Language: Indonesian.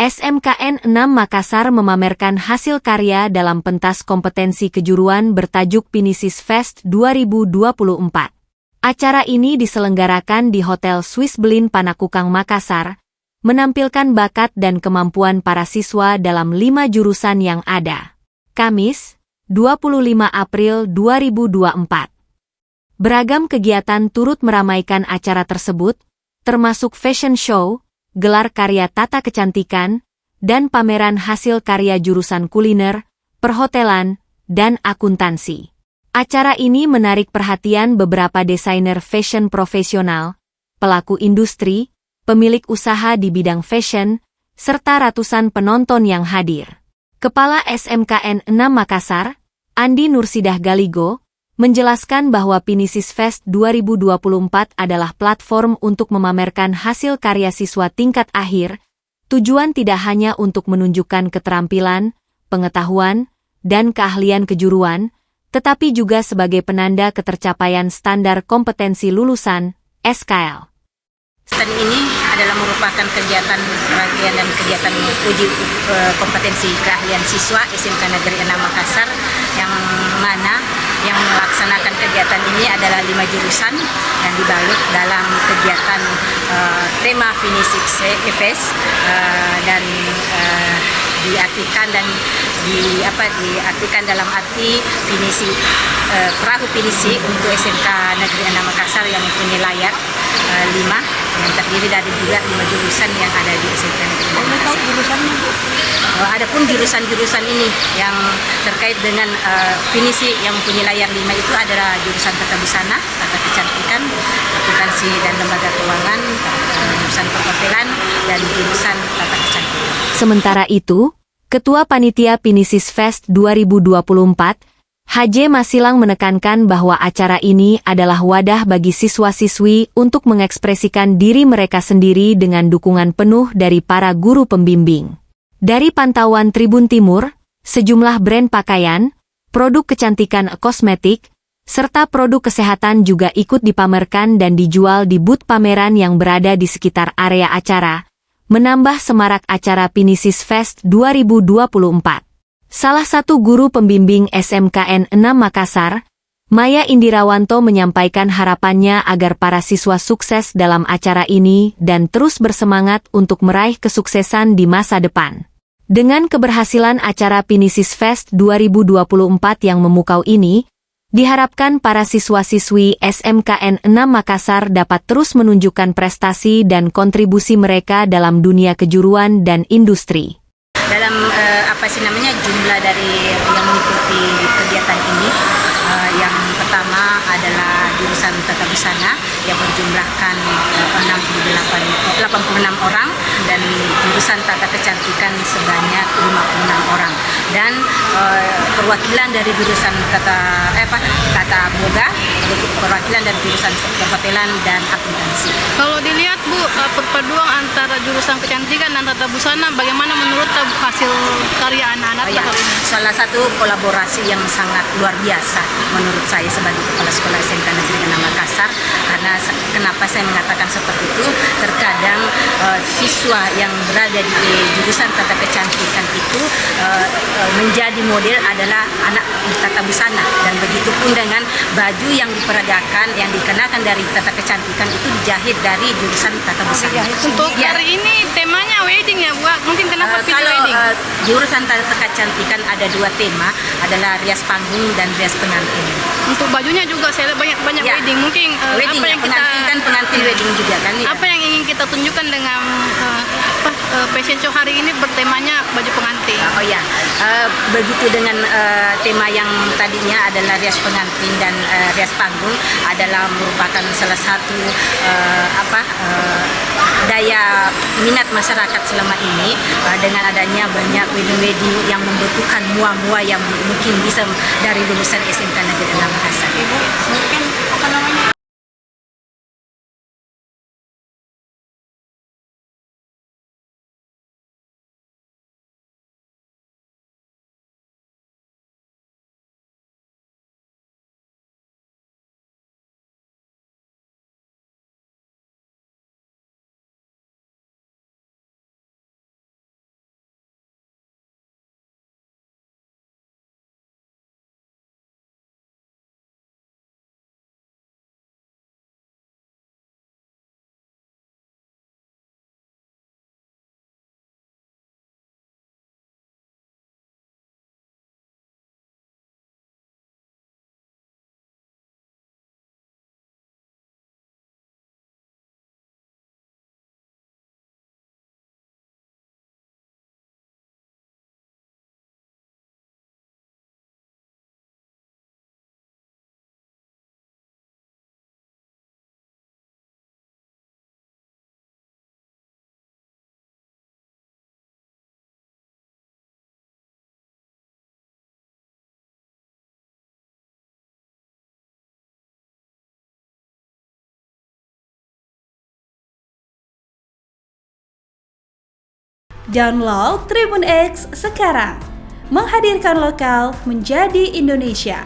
SMKN 6 Makassar memamerkan hasil karya dalam pentas kompetensi kejuruan bertajuk Pinisi Fest 2024. Acara ini diselenggarakan di Hotel Swiss Belin Panakukang Makassar, menampilkan bakat dan kemampuan para siswa dalam 5 jurusan yang ada. Kamis, 25 April 2024. Beragam kegiatan turut meramaikan acara tersebut, termasuk fashion show, gelar karya tata kecantikan, dan pameran hasil karya jurusan kuliner, perhotelan, dan akuntansi. Acara ini menarik perhatian beberapa desainer fashion profesional, pelaku industri, pemilik usaha di bidang fashion, serta ratusan penonton yang hadir. Kepala SMKN 6 Makassar, Andi Nursidah Galigo, menjelaskan bahwa Pinisi Fest 2024 adalah platform untuk memamerkan hasil karya siswa tingkat akhir, tujuan tidak hanya untuk menunjukkan keterampilan, pengetahuan, dan keahlian kejuruan, tetapi juga sebagai penanda ketercapaian standar kompetensi lulusan, SKL. Stand ini adalah merupakan kegiatan rangkaian dan kegiatan uji kompetensi keahlian siswa SMK Negeri 6 Makassar yang mana yang melaksanakan kegiatan ini adalah 5 jurusan yang dibalut dalam kegiatan tema Pinisi Fest dan diartikan dalam arti Pinisi perahu Pinisi untuk SMK Negeri 6 Makassar yang mempunyai layar 5 yang terdiri dari juga 5 jurusan yang ada di SMK Negeri 6 Makassar. Adapun jurusan-jurusan ini yang terkait dengan Pinisi yang mempunyai layar 5 itu adalah jurusan tata busana, tata kecantikan, akuntansi dan lembaga keuangan, jurusan perhotelan, dan jurusan tata kecantikan. Sementara itu, Ketua Panitia Pinisi Fest 2024, HJ Masilang menekankan bahwa acara ini adalah wadah bagi siswa-siswi untuk mengekspresikan diri mereka sendiri dengan dukungan penuh dari para guru pembimbing. Dari pantauan Tribun Timur, sejumlah brand pakaian, produk kecantikan kosmetik, serta produk kesehatan juga ikut dipamerkan dan dijual di booth pameran yang berada di sekitar area acara, menambah semarak acara Pinisi Fest 2024. Salah satu guru pembimbing SMKN 6 Makassar, Maya Indirawanto menyampaikan harapannya agar para siswa sukses dalam acara ini dan terus bersemangat untuk meraih kesuksesan di masa depan. Dengan keberhasilan acara Pinisi Fest 2024 yang memukau ini, diharapkan para siswa-siswi SMKN 6 Makassar dapat terus menunjukkan prestasi dan kontribusi mereka dalam dunia kejuruan dan industri. Dalam jumlah dari yang mengikuti kegiatan ini, yang pertama adalah jurusan tata busana yang berjumlahkan 86 orang dan jurusan tata kecantikan sebanyak 56 orang dan perwakilan dari jurusan tata boga, perwakilan dari jurusan perhotelan dan akuntansi. Kalau dilihat Bu, perpaduan antara jurusan kecantikan dan tata busana, bagaimana menurut hasil karya anak-anak kali ini? Salah satu kolaborasi yang sangat luar biasa menurut saya sebagai Kepala Sekolah SMK Negeri 6 Makassar. Karena kenapa saya mengatakan seperti itu? Terkadang siswa yang berada di jurusan tata kecantikan itu menjadi model adalah anak tata busana, dan begitu pun dengan baju yang diperagakan, yang dikenakan dari tata kecantikan itu dijahit dari jurusan tata busana. Untuk hari ini temanya wedding ya Bu, mungkin kenapa pilih wedding? Jurusan tata kecantikan ada 2 tema, adalah rias panggung dan rias pengantin. Untuk bajunya juga saya lihat banyak Ya, wedding. Mungkin wedding, apa yang pengantin wedding juga kan ya. Apa yang ingin kita tunjukkan dengan fashion show hari ini bertemanya baju pengantin? Begitu dengan tema yang tadinya adalah rias pengantin dan rias panggung adalah merupakan salah satu daya minat masyarakat selama ini, dengan adanya banyak wedding-wedding yang membutuhkan mua-mua yang mungkin bisa dari lulusan SMK Negeri 6 Makassar. Ibu, mungkin Download Tribun X sekarang. Menghadirkan lokal menjadi Indonesia.